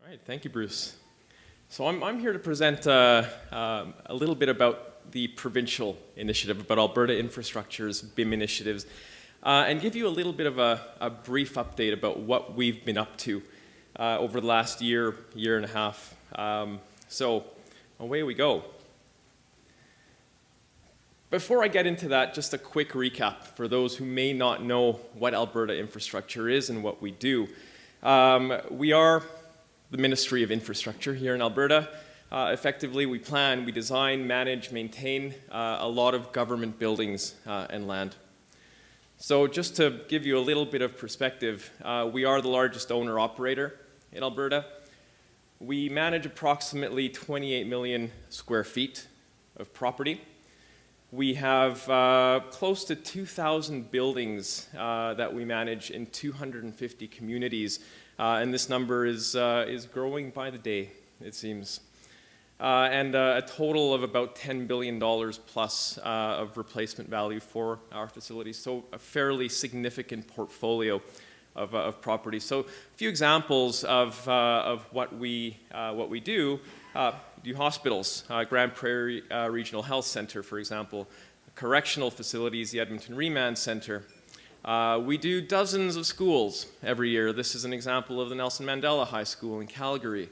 All right, thank you, Bruce. So I'm here to present a little bit about the provincial initiative, about Alberta Infrastructure's BIM initiatives, and give you a little bit of a brief update about what we've been up to over the last year and a half. So away we go. Before I get into that, just a quick recap for those who may not know what Alberta Infrastructure is and what we do. We are the Ministry of Infrastructure here in Alberta. Effectively, we plan, we design, manage, maintain a lot of government buildings and land. So just to give you a little bit of perspective, we are the largest owner-operator in Alberta. We manage approximately 28 million square feet of property. We have close to 2,000 buildings that we manage in 250 communities, and this number is growing by the day, it seems. And a total of about $10 billion plus of replacement value for our facilities, so a fairly significant portfolio of properties. So a few examples of what we do. Do hospitals, Grand Prairie Regional Health Center, for example, correctional facilities, the Edmonton Remand Center. We do dozens of schools every year. This is an example of the Nelson Mandela High School in Calgary.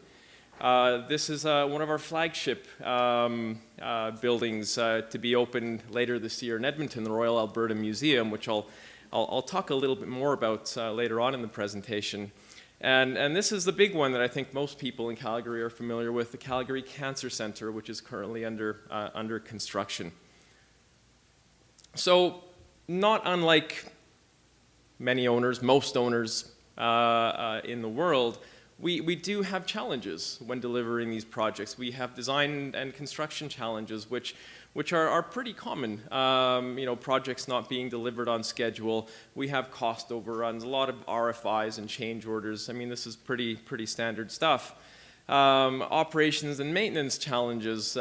This is one of our flagship buildings to be opened later this year in Edmonton, the Royal Alberta Museum, which I'll talk a little bit more about later on in the presentation. And this is the big one that I think most people in Calgary are familiar with, the Calgary Cancer Centre, which is currently under construction. So, not unlike many owners, most owners in the world, we do have challenges when delivering these projects. We have design and construction challenges, which are pretty common. Projects not being delivered on schedule. We have cost overruns, a lot of RFIs and change orders. I mean, this is pretty standard stuff. Operations and maintenance challenges,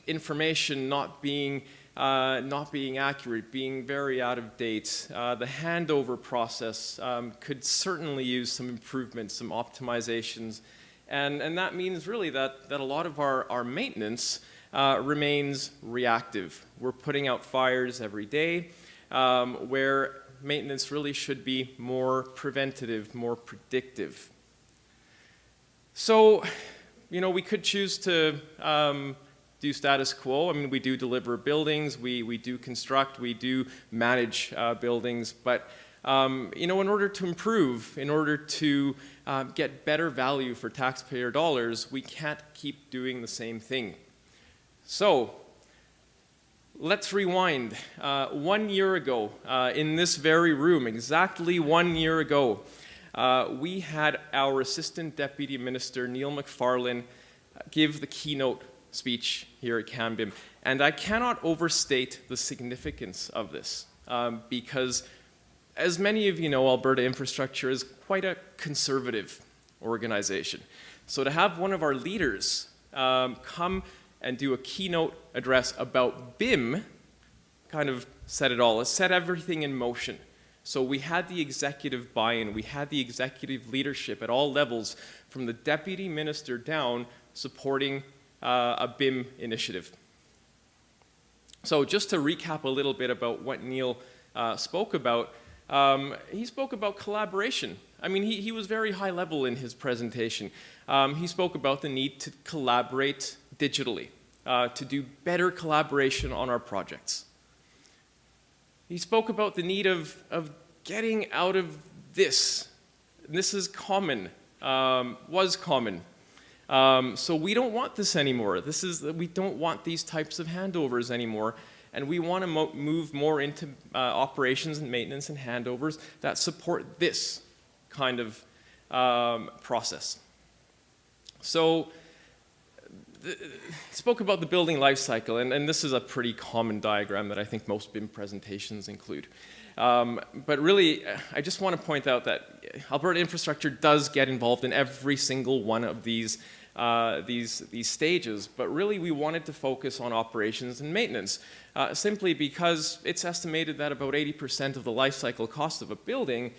information not being accurate, being very out of date. The handover process could certainly use some improvements, some optimizations, and that means really that a lot of our maintenance remains reactive. We're putting out fires every day, where maintenance really should be more preventative, more predictive. So, we could choose to do status quo. I mean, we do deliver buildings, we do construct, we do manage buildings, but in order to improve, in order to get better value for taxpayer dollars, we can't keep doing the same thing. So, let's rewind. 1 year ago, in this very room, exactly 1 year ago, we had our Assistant Deputy Minister, Neil McFarlane, give the keynote speech here at CanBIM. And I cannot overstate the significance of this, because as many of you know, Alberta Infrastructure is quite a conservative organization. So to have one of our leaders come and do a keynote address about BIM kind of set it all. It set everything in motion. So we had the executive buy-in, we had the executive leadership at all levels, from the deputy minister down, supporting a BIM initiative. So just to recap a little bit about what Neil spoke about, he spoke about collaboration. I mean, he was very high level in his presentation. He spoke about the need to collaborate digitally, to do better collaboration on our projects. He spoke about the need of getting out of this. This is common, was common. So we don't want this anymore. We don't want these types of handovers anymore. And we want to move more into operations and maintenance and handovers that support this kind of process. So spoke about the building lifecycle, and this is a pretty common diagram that I think most BIM presentations include. But really, I just want to point out that Alberta Infrastructure does get involved in every single one of these stages, but really we wanted to focus on operations and maintenance, simply because it's estimated that about 80% of the life cycle cost of a building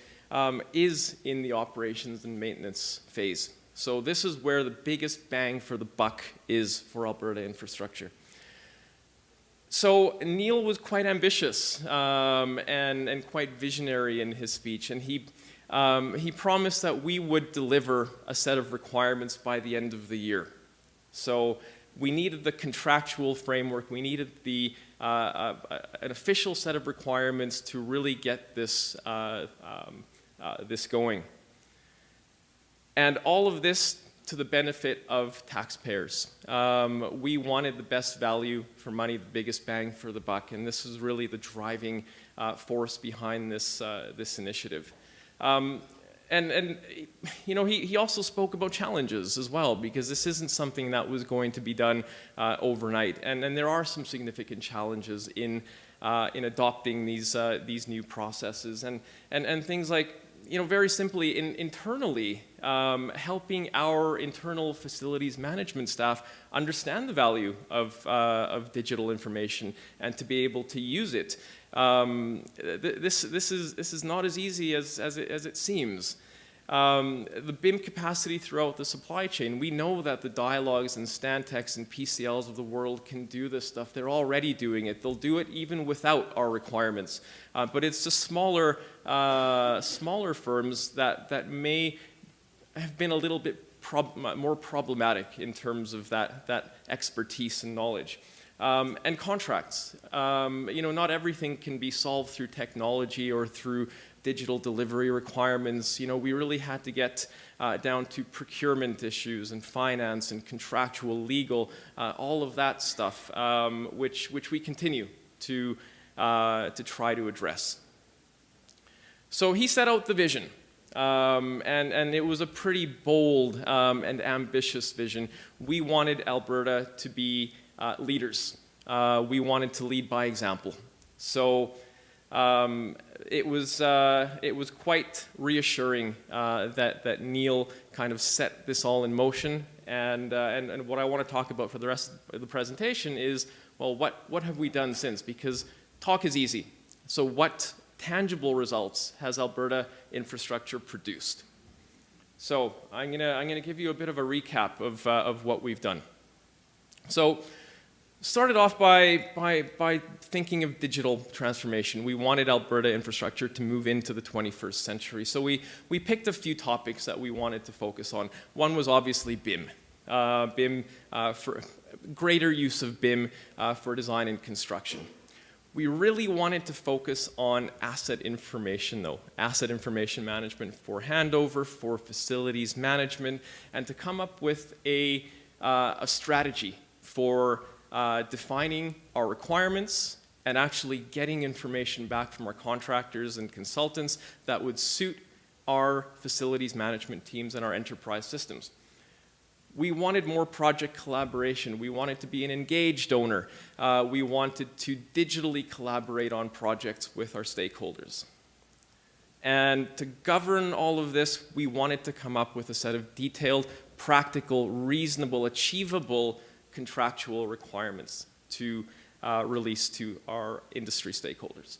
is in the operations and maintenance phase. So this is where the biggest bang for the buck is for Alberta Infrastructure. So Neil was quite ambitious and quite visionary in his speech, and he promised that we would deliver a set of requirements by the end of the year. So we needed the contractual framework, we needed an official set of requirements to really get this, this going. And all of this to the benefit of taxpayers. We wanted the best value for money, the biggest bang for the buck, and this was really the driving force behind this, this initiative. And you know, he also spoke about challenges as well, because this isn't something that was going to be done overnight, and there are some significant challenges in adopting these new processes, and things like, you know, very simply, internally, helping our internal facilities management staff understand the value of digital information and to be able to use it. This is not as easy as it seems. The BIM capacity throughout the supply chain, we know that the Dialogues and Stantec's and PCLs of the world can do this stuff. They're already doing it. They'll do it even without our requirements. But it's the smaller firms that may have been a little bit more problematic in terms of that expertise and knowledge. And contracts. You know, not everything can be solved through technology or through digital delivery requirements. You know, we really had to get down to procurement issues and finance and contractual, legal, all of that stuff, which we continue to try to address. So he set out the vision, and it was a pretty bold and ambitious vision. We wanted Alberta to be leaders. We wanted to lead by example. So it was quite reassuring that Neil kind of set this all in motion. And what I want to talk about for the rest of the presentation is, well, what have we done since? Because talk is easy. So what tangible results has Alberta Infrastructure produced? So I'm gonna give you a bit of a recap of what we've done. So started off by thinking of digital transformation. We wanted Alberta Infrastructure to move into the 21st century. So we picked a few topics that we wanted to focus on. One was obviously BIM. For greater use of BIM for design and construction. We really wanted to focus on asset information, though. Asset information management for handover, for facilities management, and to come up with a strategy for defining our requirements and actually getting information back from our contractors and consultants that would suit our facilities management teams and our enterprise systems. We wanted more project collaboration. We wanted to be an engaged owner. We wanted to digitally collaborate on projects with our stakeholders. And to govern all of this, we wanted to come up with a set of detailed, practical, reasonable, achievable contractual requirements to release to our industry stakeholders.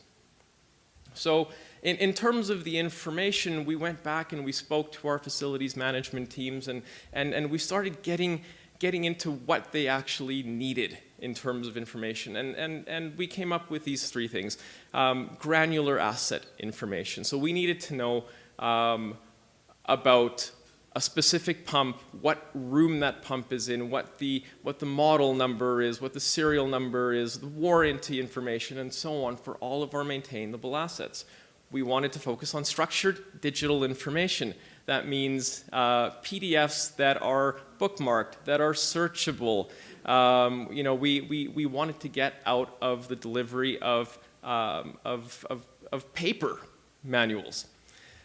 So in terms of the information, we went back and we spoke to our facilities management teams, and we started getting into what they actually needed in terms of information. And we came up with these three things. Granular asset information. So we needed to know about a specific pump, what room that pump is in, what the model number is, what the serial number is, the warranty information, and so on for all of our maintainable assets. We wanted to focus on structured digital information. That means PDFs that are bookmarked, that are searchable. You know, we wanted to get out of the delivery of paper manuals.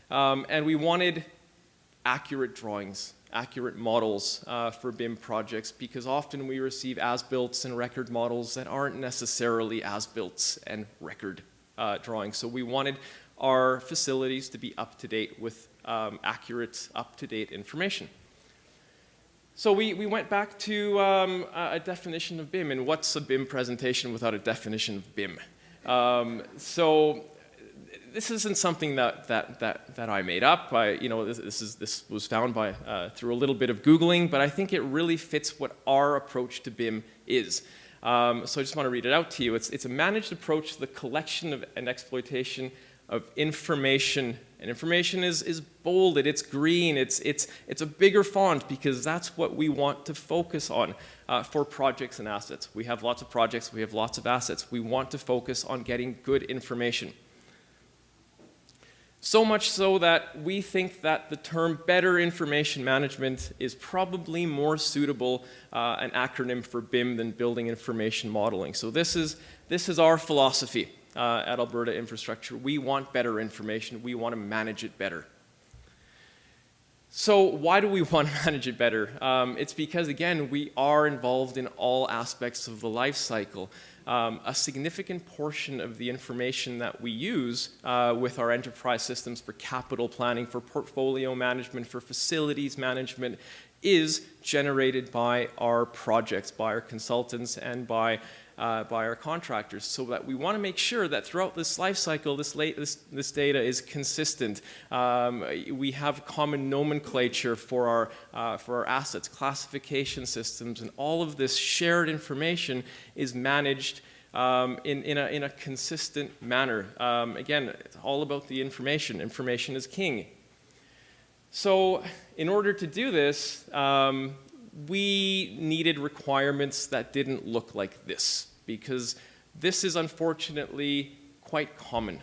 And we wanted accurate drawings, accurate models for BIM projects, because often we receive as-builts and record models that aren't necessarily as-builts and record drawings. So we wanted our facilities to be up to date with accurate, up-to-date information. So we went back to a definition of BIM, and what's a BIM presentation without a definition of BIM? So this isn't something that I made up. This was found through a little bit of Googling, but I think it really fits what our approach to BIM is. So I just want to read it out to you. It's a managed approach to the collection and exploitation of information. And information is bolded, it's green, it's a bigger font, because that's what we want to focus on for projects and assets. We have lots of projects, we have lots of assets. We want to focus on getting good information. So much so that we think that the term better information management is probably more suitable an acronym for BIM than building information modeling. So this is our philosophy at Alberta Infrastructure. We want better information. We want to manage it better. So why do we want to manage it better? It's because, again, we are involved in all aspects of the life cycle. A significant portion of the information that we use with our enterprise systems for capital planning, for portfolio management, for facilities management is generated by our projects, by our consultants, and by our contractors, so that we want to make sure that throughout this life cycle, this data is consistent. We have common nomenclature for our assets, classification systems, and all of this shared information is managed in a consistent manner. Again, it's all about the information. Information is king. So in order to do this, we needed requirements that didn't look like this, because this is unfortunately quite common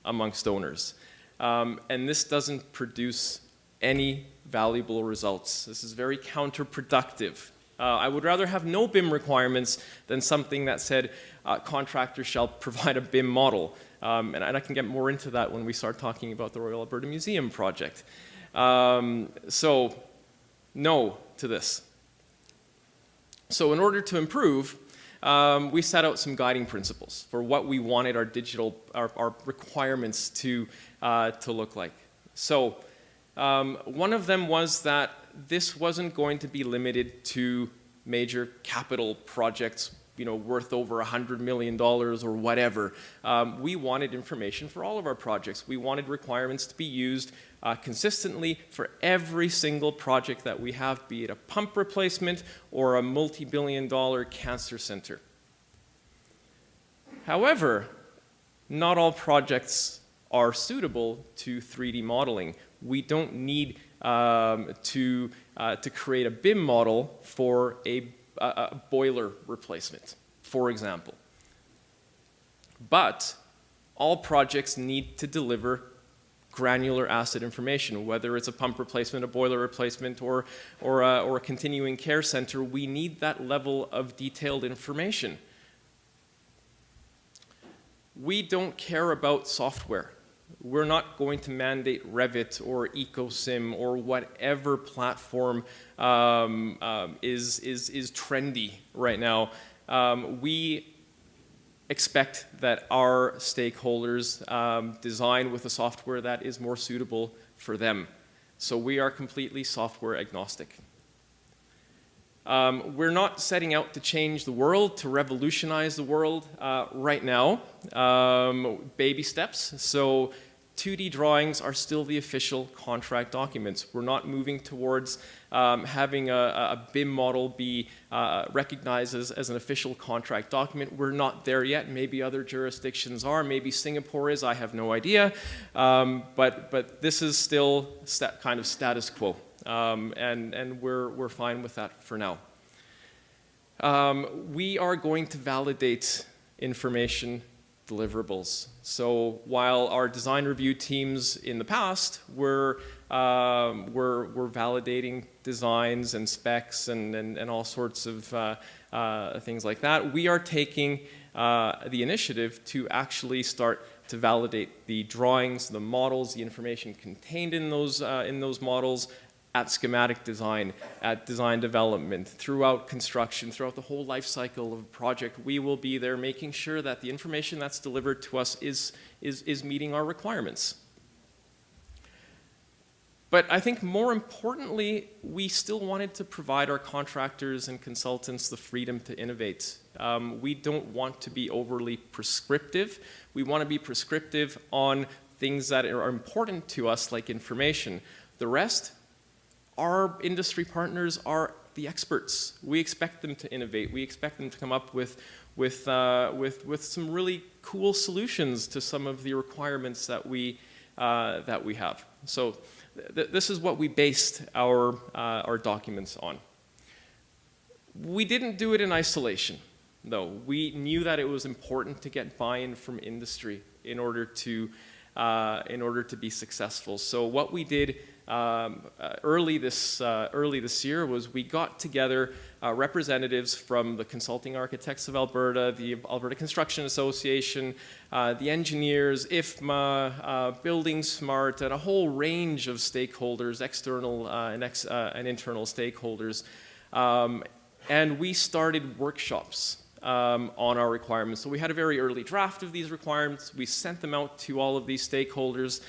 amongst owners. And this doesn't produce any valuable results. This is very counterproductive. I would rather have no BIM requirements than something that said contractors shall provide a BIM model. And I can get more into that when we start talking about the Royal Alberta Museum project. So, no to this. So in order to improve, we set out some guiding principles for what we wanted our requirements to look like. So one of them was that this wasn't going to be limited to major capital projects, worth over $100 million or whatever. We wanted information for all of our projects. We wanted requirements to be used consistently for every single project that we have, be it a pump replacement or a multi-billion-dollar cancer center. However, not all projects are suitable to 3D modeling. We don't need to create a BIM model for a boiler replacement, for example. But all projects need to deliver granular asset information, whether it's a pump replacement, a boiler replacement, or a continuing care center. We need that level of detailed information. We don't care about software. We're not going to mandate Revit or EcoSim or whatever platform is trendy right now. We expect that our stakeholders design with a software that is more suitable for them. So we are completely software agnostic. We're not setting out to change the world, to revolutionize the world right now. Baby steps. So 2D drawings are still the official contract documents. We're not moving towards having a BIM model be recognized as an official contract document. We're not there yet. Maybe other jurisdictions are. Maybe Singapore is. I have no idea. But this is still kind of status quo. And we're fine with that for now. We are going to validate information deliverables. So while our design review teams in the past were validating designs and specs and all sorts of things like that, we are taking the initiative to actually start to validate the drawings, the models, the information contained in those models, at schematic design, at design development, throughout construction, throughout the whole life cycle of a project. We will be there making sure that the information that's delivered to us is meeting our requirements. But I think more importantly, we still wanted to provide our contractors and consultants the freedom to innovate. We don't want to be overly prescriptive. We want to be prescriptive on things that are important to us, like information. The rest, our industry partners are the experts. We expect them to innovate. We expect them to come up with some really cool solutions to some of the requirements that we have. So this is what we based our documents on. We didn't do it in isolation, though. We knew that it was important to get buy-in from industry in order to be successful. So what we did early this year was we got together representatives from the Consulting Architects of Alberta, the Alberta Construction Association, the engineers, IFMA, Building Smart, and a whole range of stakeholders, external and internal stakeholders. And we started workshops on our requirements. So we had a very early draft of these requirements. We sent them out to all of these stakeholders.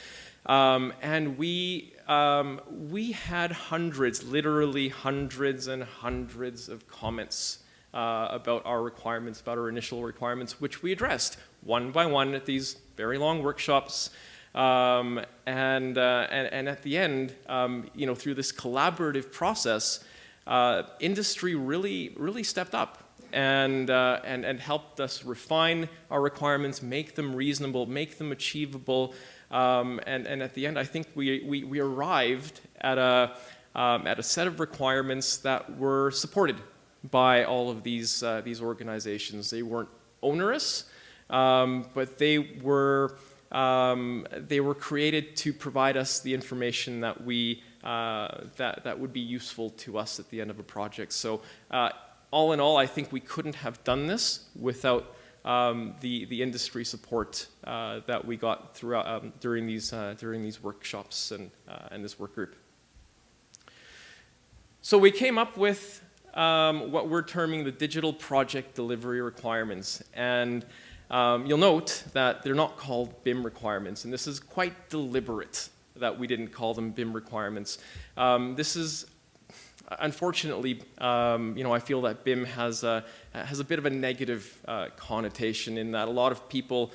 And we had hundreds, literally hundreds and hundreds of comments about our requirements, about our initial requirements, which we addressed one by one at these very long workshops. And at the end, through this collaborative process, industry really stepped up and helped us refine our requirements, make them reasonable, make them achievable. And at the end, I think we arrived at a set of requirements that were supported by all of these organizations. They weren't onerous, but they were created to provide us the information that that would be useful to us at the end of a project. So all in all, I think we couldn't have done this without the industry support that we got throughout during these workshops and this work group. So we came up with what we're terming the digital project delivery requirements, and you'll note that they're not called BIM requirements, and this is quite deliberate that we didn't call them BIM requirements. This is unfortunately, I feel that BIM has a bit of a negative connotation in that a lot of people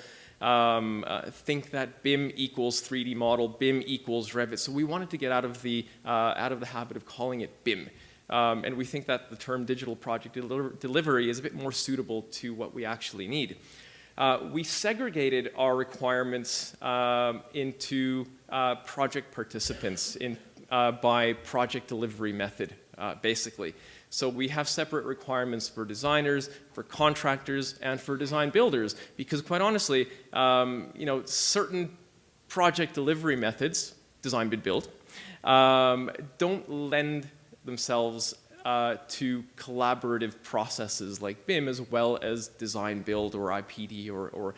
think that BIM equals 3D model, BIM equals Revit. So we wanted to get out of the habit of calling it BIM. And we think that the term digital project delivery is a bit more suitable to what we actually need. We segregated our requirements into project participants by project delivery method, basically. So we have separate requirements for designers, for contractors, and for design builders, because quite honestly, certain project delivery methods, design, bid, build, don't lend themselves to collaborative processes like BIM as well as design, build, or IPD, or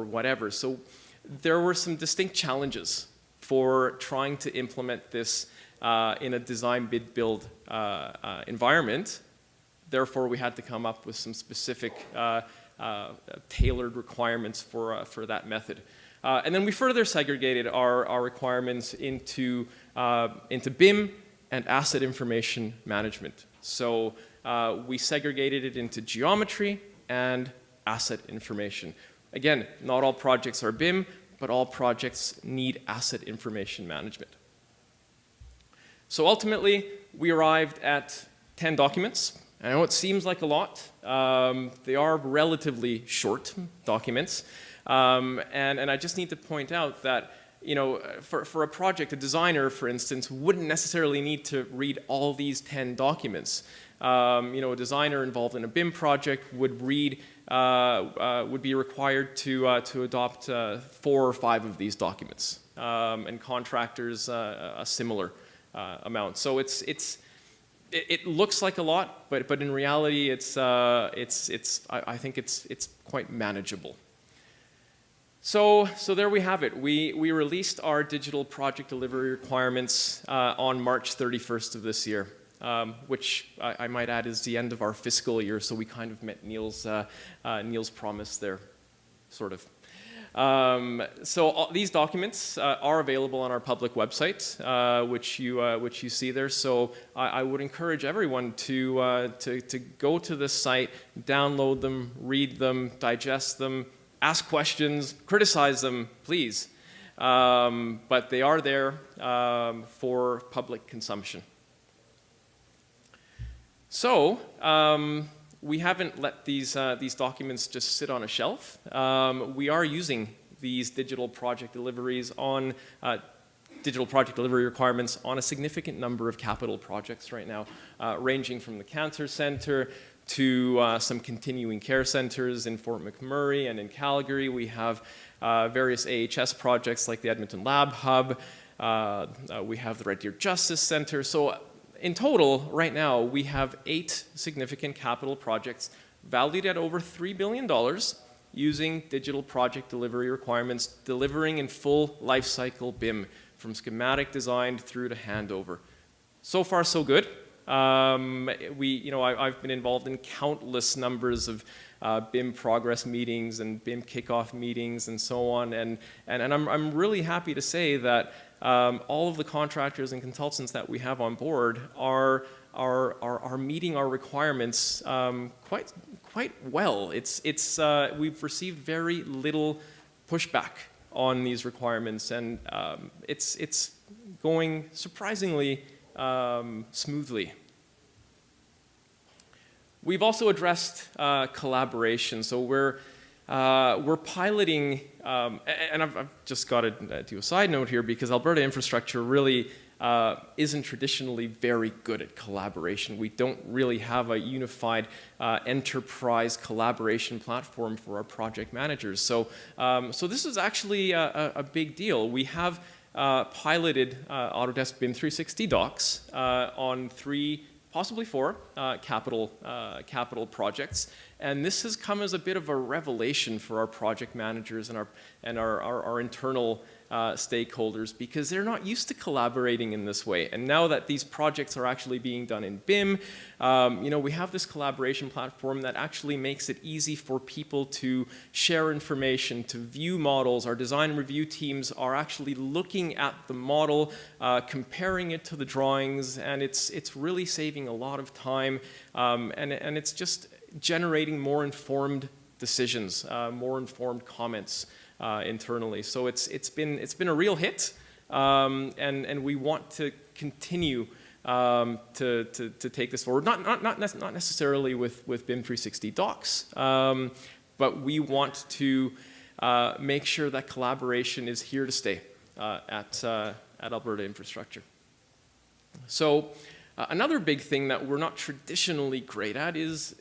whatever. So there were some distinct challenges for trying to implement this in a design, bid, build environment. Therefore, we had to come up with some specific tailored requirements for that method. And then we further segregated our requirements into BIM and asset information management. So we segregated it into geometry and asset information. Again, not all projects are BIM, but all projects need asset information management. So ultimately, we arrived at 10 documents. I know it seems like a lot. They are relatively short documents. And I just need to point out that for a project, a designer, for instance, wouldn't necessarily need to read all these 10 documents. A designer involved in a BIM project would be required to adopt 4 or 5 of these documents, and contractors a similar amount. So it looks like a lot, but in reality, I think it's quite manageable. So there we have it. We released our digital project delivery requirements on March 31st of this year, which I might add is the end of our fiscal year, so we kind of met Neil's promise there, sort of. These documents are available on our public website, which you see there. So I would encourage everyone to go to this site, download them, read them, digest them, ask questions, criticize them, please. but they are there for public consumption. So we haven't let these documents just sit on a shelf. We are using these digital project deliveries on digital project delivery requirements on a significant number of capital projects right now, ranging from the Cancer Centre to some continuing care centres in Fort McMurray and in Calgary. We have various AHS projects like the Edmonton Lab Hub. We have the Red Deer Justice Centre. So in total, right now, we have 8 significant capital projects valued at over $3 billion using digital project delivery requirements, delivering in full lifecycle BIM, from schematic design through to handover. So far, so good. I've been involved in countless numbers of BIM progress meetings and BIM kickoff meetings and so on, and I'm really happy to say that all of the contractors and consultants that we have on board are meeting our requirements quite well. We've received very little pushback on these requirements, and it's going surprisingly smoothly. We've also addressed collaboration. So we're piloting, and I've just got to do a side note here, because Alberta Infrastructure really isn't traditionally very good at collaboration. We don't really have a unified enterprise collaboration platform for our project managers. So this is actually a big deal. We have piloted Autodesk BIM 360 docs on 3, possibly 4 capital projects, and this has come as a bit of a revelation for our project managers and our internal stakeholders, because they're not used to collaborating in this way. And now that these projects are actually being done in BIM, we have this collaboration platform that actually makes it easy for people to share information, to view models. Our design review teams are actually looking at the model, comparing it to the drawings, and it's really saving a lot of time, and it's just generating more informed decisions, more informed comments internally. So it's been a real hit, and we want to continue to take this forward. Not necessarily with BIM 360 docs, but we want to make sure that collaboration is here to stay at Alberta Infrastructure. So another big thing that we're not traditionally great at is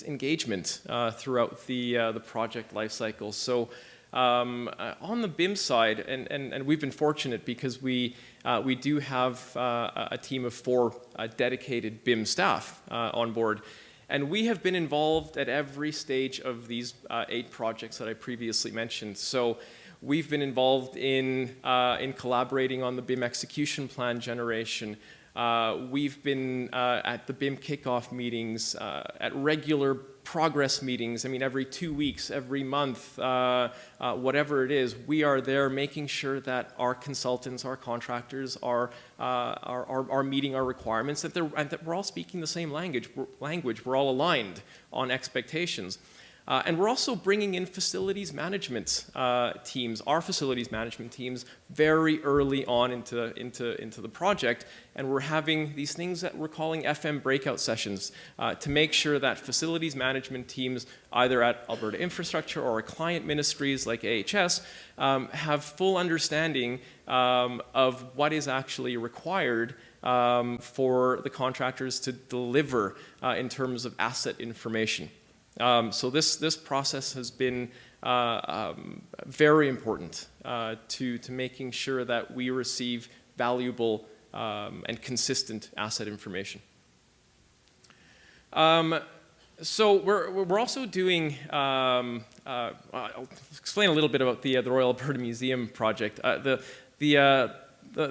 engagement throughout the project lifecycle. So on the BIM side, and we've been fortunate because we do have a team of 4 dedicated BIM staff on board, and we have been involved at every stage of these 8 projects that I previously mentioned. So we've been involved in collaborating on the BIM execution plan generation. We've been at the BIM kickoff meetings, at regular progress meetings. I mean, every 2 weeks, every month, whatever it is, we are there making sure that our consultants, our contractors are meeting our requirements, and that we're all speaking the same language. We're all aligned on expectations. And we're also bringing in facilities management teams, our facilities management teams, very early on into the project, and we're having these things that we're calling FM breakout sessions to make sure that facilities management teams, either at Alberta Infrastructure or client ministries like AHS, have full understanding of what is actually required for the contractors to deliver in terms of asset information. So this process has been very important to making sure that we receive valuable and consistent asset information. So we're also doing. I'll explain a little bit about the Royal Alberta Museum project. The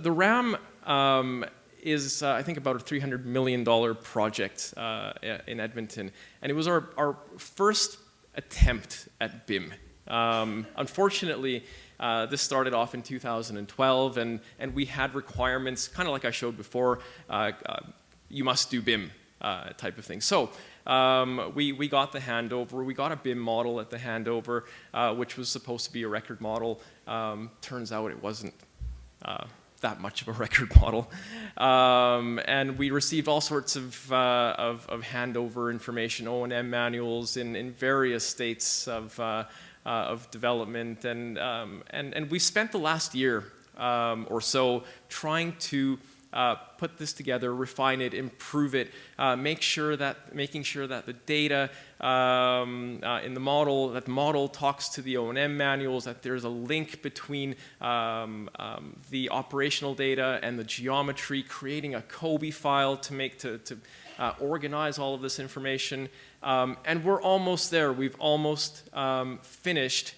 RAM. Is I think about a $300 million project in Edmonton, and it was our first attempt at BIM. Unfortunately, this started off in 2012, and we had requirements, kind of like I showed before, you must do BIM type of thing. So we got the handover. We got a BIM model at the handover, which was supposed to be a record model. Turns out it wasn't that much of a record model. And we received all sorts of handover information, O&M manuals in various states of development. And we spent the last year or so trying to put this together, refine it, improve it, making sure that the data in the model, that the model talks to the O&M manuals, that there's a link between the operational data and the geometry, creating a COBE file to organize all of this information. And we're almost there. We've almost finished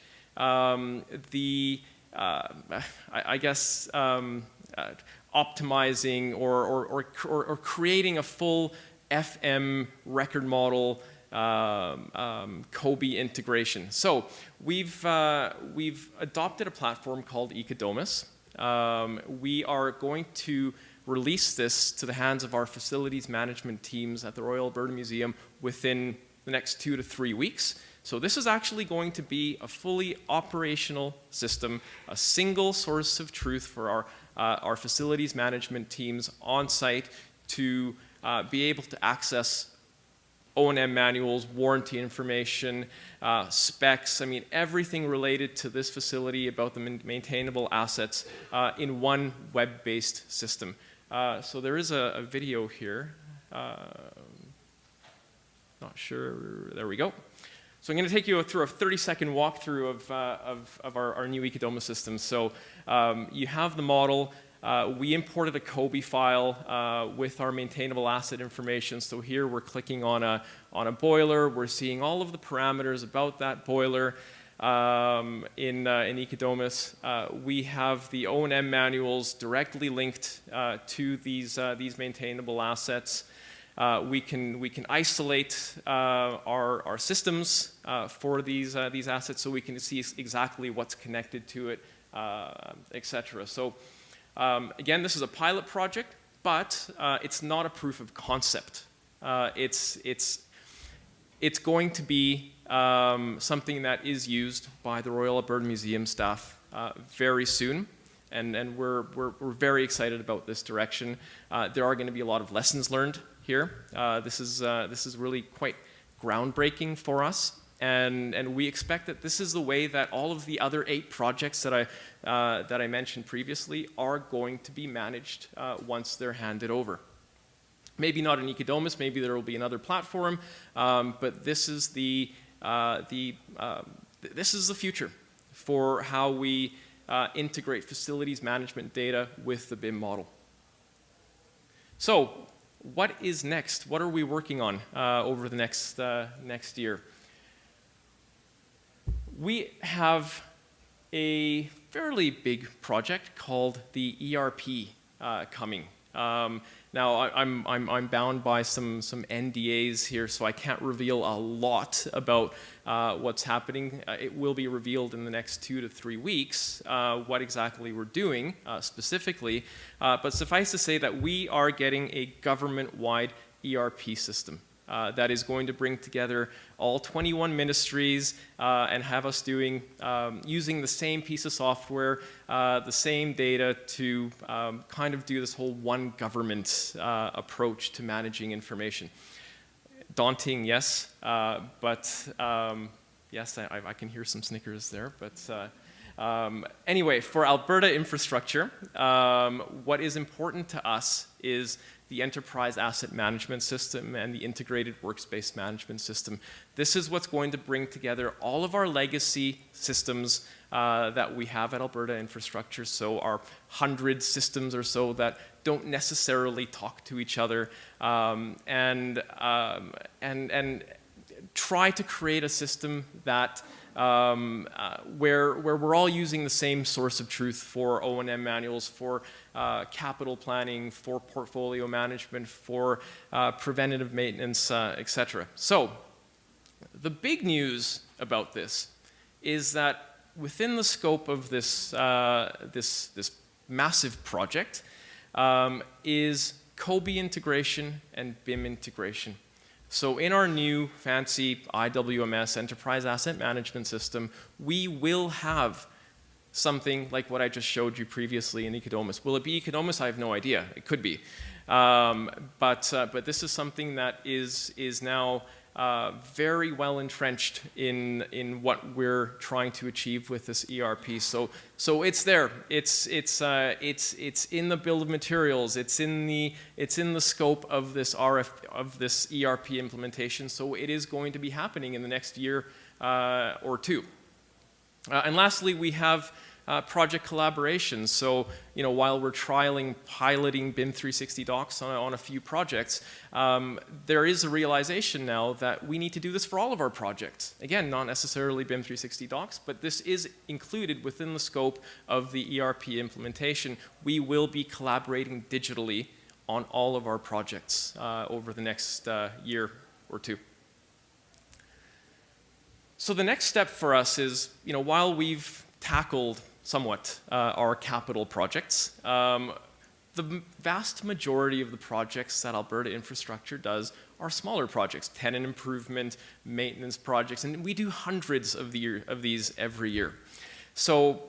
optimizing or creating a full FM record model COBE integration. So we've adopted a platform called EcoDomus. We are going to release this to the hands of our facilities management teams at the Royal Alberta Museum within the next 2 to 3 weeks. So this is actually going to be a fully operational system, a single source of truth for our facilities management teams on site to be able to access O&M manuals, warranty information, specs, I mean everything related to this facility about the maintainable assets in one web-based system. So there is a video here. Not sure, there we go. So I'm going to take you through a 30-second walkthrough of our new EcoDomus system. So you have the model. We imported a COBE file with our maintainable asset information. So here we're clicking on a boiler. We're seeing all of the parameters about that boiler in EcoDomus. We have the O&M manuals directly linked to these maintainable assets. We can isolate our systems for these assets so we can see exactly what's connected to it, etc. So again, this is a pilot project, but it's not a proof of concept. It's going to be something that is used by the Royal Alberta Museum staff very soon. And we're very excited about this direction. There are going to be a lot of lessons learned here. This is really quite groundbreaking for us, and we expect that this is the way that all of the other 8 projects that I mentioned previously are going to be managed once they're handed over. Maybe not in EcoDomus, maybe there will be another platform, but this is the future for how we integrate facilities management data with the BIM model. So, what is next? What are we working on over the next year? We have a fairly big project called the ERP coming. Now I'm bound by some NDAs here, so I can't reveal a lot about what's happening. It will be revealed in the next 2 to 3 weeks what exactly we're doing specifically. But suffice to say that we are getting a government-wide ERP system that is going to bring together all 21 ministries and have us doing using the same piece of software, the same data to kind of do this whole one government approach to managing information. Daunting, yes, but yes, I can hear some snickers there. But anyway, for Alberta Infrastructure, what is important to us is the enterprise asset management system and the integrated workspace management system. This is what's going to bring together all of our legacy systems that we have at Alberta Infrastructure. So our 100 systems or so that don't necessarily talk to each other, and try to create a system that where we're all using the same source of truth for O&M manuals, for capital planning, for portfolio management, for preventative maintenance, etc. So the big news about this is that within the scope of this massive project is COBE integration and BIM integration. So in our new fancy IWMS, Enterprise Asset Management System, we will have something like what I just showed you previously in EcoDomus. Will it be EcoDomus? I have no idea. It could be. But this is something that is now very well entrenched in what we're trying to achieve with this ERP. So it's there. It's in the bill of materials. It's in the scope of this this ERP implementation. So it is going to be happening in the next year or two. And lastly, we have project collaboration. So, while we're piloting BIM 360 docs on a few projects, there is a realization now that we need to do this for all of our projects. Again, not necessarily BIM 360 docs, but this is included within the scope of the ERP implementation. We will be collaborating digitally on all of our projects over the next year or two. So the next step for us is, while we've tackled somewhat our capital projects, the vast majority of the projects that Alberta Infrastructure does are smaller projects, tenant improvement, maintenance projects, and we do hundreds of these every year. So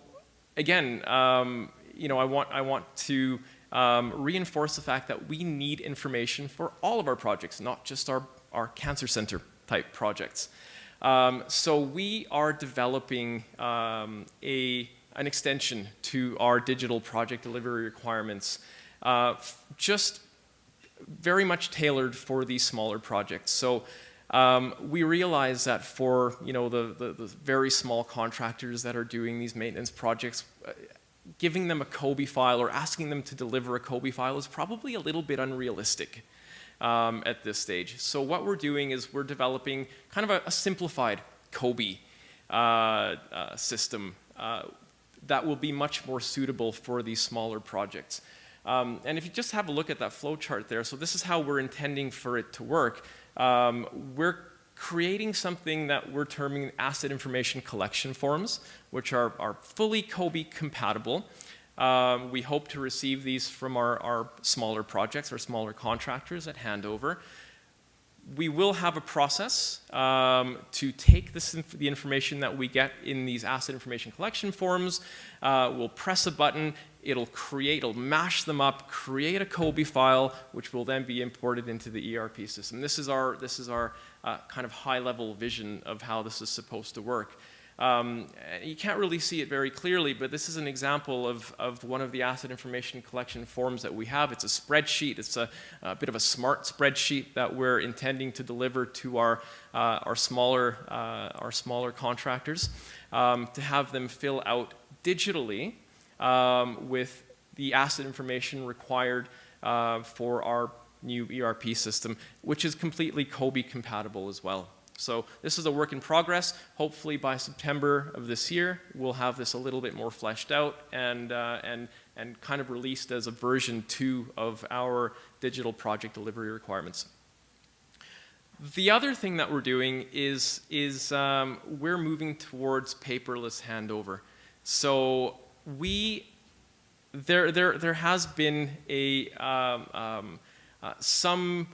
again, I want to reinforce the fact that we need information for all of our projects, not just our cancer center type projects. So we are developing an extension to our digital project delivery requirements, just very much tailored for these smaller projects. So we realize that for the very small contractors that are doing these maintenance projects, giving them a COBie file or asking them to deliver a COBie file is probably a little bit unrealistic. At this stage. So what we're doing is we're developing kind of a simplified COBie system that will be much more suitable for these smaller projects. And if you just have a look at that flow chart there, so this is how we're intending for it to work. We're creating something that we're terming asset information collection forms, which are fully COBie compatible. We hope to receive these from our smaller projects, our smaller contractors at handover. We will have a process to take the information that we get in these asset information collection forms. We'll press a button, it'll mash them up, create a COBie file, which will then be imported into the ERP system. This is our kind of high-level vision of how this is supposed to work. You can't really see it very clearly, but this is an example of one of the asset information collection forms that we have. It's a spreadsheet. It's a bit of a smart spreadsheet that we're intending to deliver to our smaller contractors to have them fill out digitally with the asset information required for our new ERP system, which is completely COBie compatible as well. So this is a work in progress. Hopefully by September of this year, we'll have this a little bit more fleshed out and kind of released as a version 2 of our digital project delivery requirements. The other thing that we're doing is we're moving towards paperless handover. So there has been some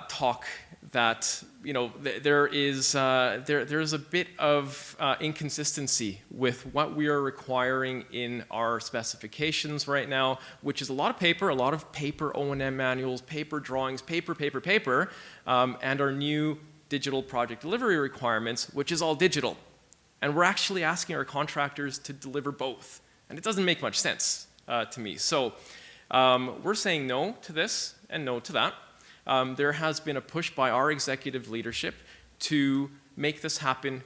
talk that there's a bit of inconsistency with what we are requiring in our specifications right now, which is a lot of paper O&M manuals, paper drawings, paper, and our new digital project delivery requirements, which is all digital. And we're actually asking our contractors to deliver both. And it doesn't make much sense to me. So we're saying no to this and no to that. There has been a push by our executive leadership to make this happen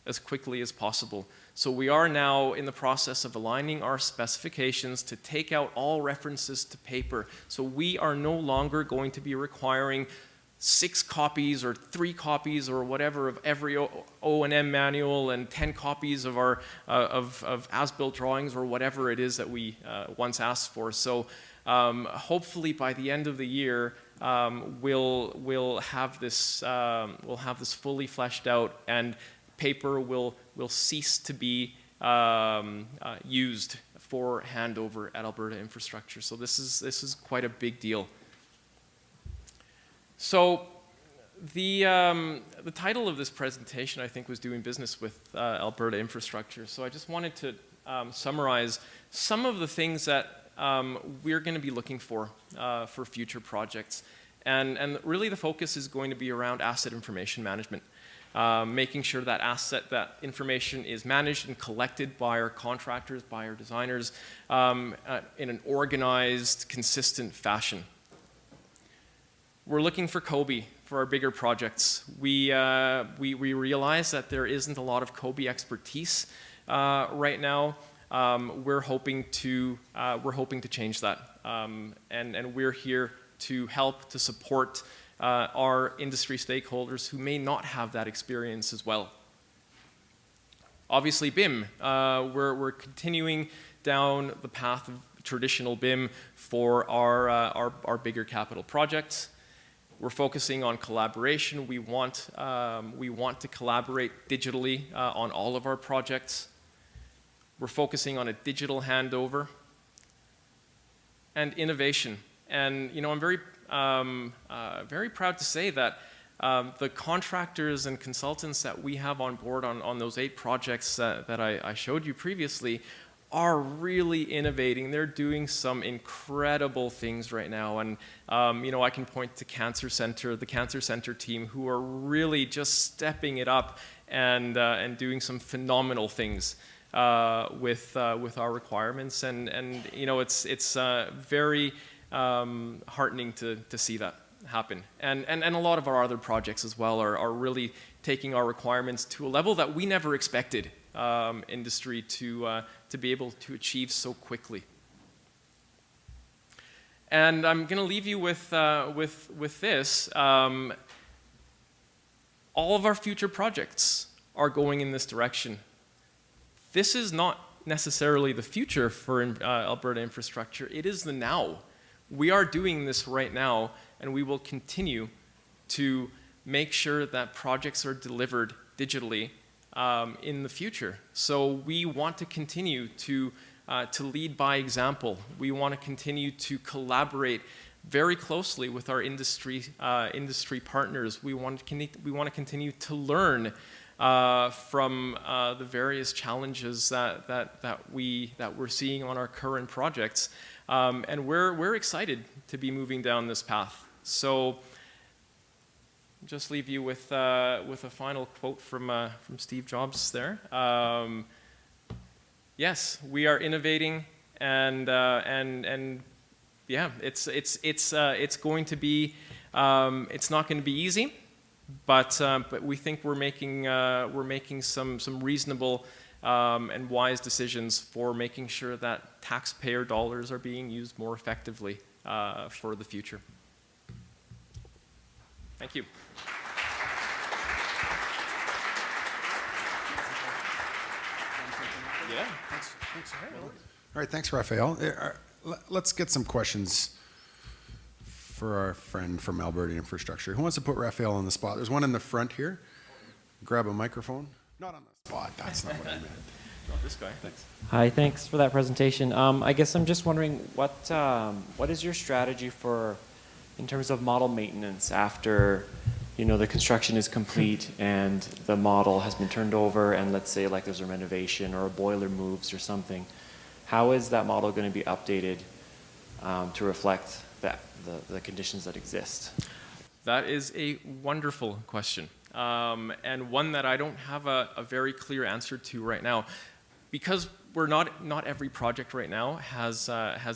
as quickly as possible. So we are now in the process of aligning our specifications to take out all references to paper. So we are no longer going to be requiring 6 copies or 3 copies or whatever of every O&M manual and 10 copies of our of as-built drawings or whatever it is that we once asked for. So hopefully by the end of the year, we'll have this fully fleshed out, and paper will cease to be used for handover at Alberta Infrastructure. So this is quite a big deal. So The title of this presentation, I think, was Doing Business with Alberta Infrastructure. So I just wanted to summarize some of the things that we're going to be looking for future projects. And really the focus is going to be around asset information management. Making sure that information is managed and collected by our contractors, by our designers, in an organized, consistent fashion. We're looking for COBie for our bigger projects. We realize that there isn't a lot of COBie expertise right now. We're hoping to change that, and we're here to help to support our industry stakeholders who may not have that experience as well. Obviously, BIM. We're continuing down the path of traditional BIM for our bigger capital projects. We're focusing on collaboration. We want to collaborate digitally on all of our projects. We're focusing on a digital handover and innovation. And I'm very proud to say that the contractors and consultants that we have on board on those 8 projects that I showed you previously are really innovating. They're doing some incredible things right now. And I can point to the Cancer Center team, who are really just stepping it up and doing some phenomenal things with our requirements. And it's very heartening to see that happen. And a lot of our other projects as well are really taking our requirements to a level that we never expected industry to be able to achieve so quickly. And I'm going to leave you with this. All of our future projects are going in this direction. This is not necessarily the future for Alberta Infrastructure. It is the now. We are doing this right now, and we will continue to make sure that projects are delivered digitally in the future. So we want to continue to lead by example. We want to continue to collaborate very closely with our industry partners. We want to continue to learn from the various challenges that we're seeing on our current projects, and we're excited to be moving down this path. So, just leave you with a final quote from Steve Jobs there. Yes, we are innovating, and yeah, it's going to be it's not going to be easy, but we think we're making some reasonable and wise decisions for making sure that taxpayer dollars are being used more effectively for the future. Thank you. Yeah. Thanks. All right, thanks, Raphael. Let's get some questions for our friend from Alberta Infrastructure. Who wants to put Raphael on the spot? There's one in the front here. Grab a microphone. Not on the spot. That's not what I meant. Not this guy. Thanks. Hi, thanks for that presentation. I guess I'm just wondering what is your strategy in terms of model maintenance after the construction is complete and the model has been turned over, and let's say like there's a renovation or a boiler moves or something. How is that model going to be updated to reflect the conditions that exist? That is a wonderful question, and one that I don't have a very clear answer to right now, because not every project right now has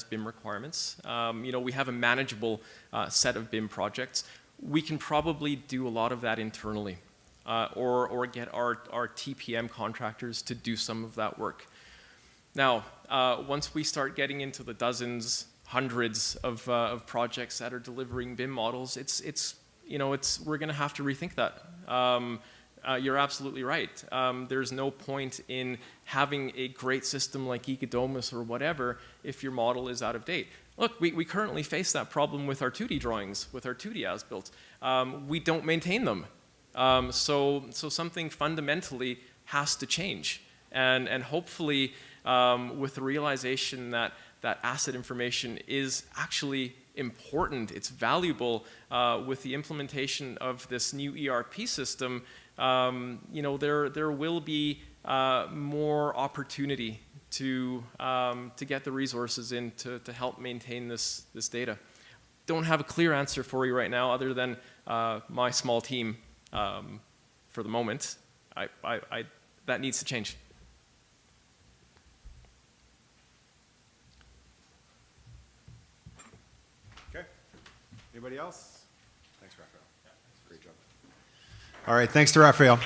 BIM requirements. We have a manageable set of BIM projects. We can probably do a lot of that internally, or get our TPM contractors to do some of that work. Now, once we start getting into the dozens, hundreds of projects that are delivering BIM models, we're going to have to rethink that. You're absolutely right. There's no point in having a great system like EcoDomus or whatever if your model is out of date. Look, we currently face that problem with our 2D drawings, with our 2D as-built. We don't maintain them. So something fundamentally has to change. And hopefully with the realization that asset information is actually important, it's valuable. With the implementation of this new ERP system, you know, there will be more opportunity to get the resources in to help maintain this data. Don't have a clear answer for you right now, other than my small team. For the moment, that needs to change. Okay. Anybody else? Thanks, Raphael. Great job. All right, thanks to Raphael.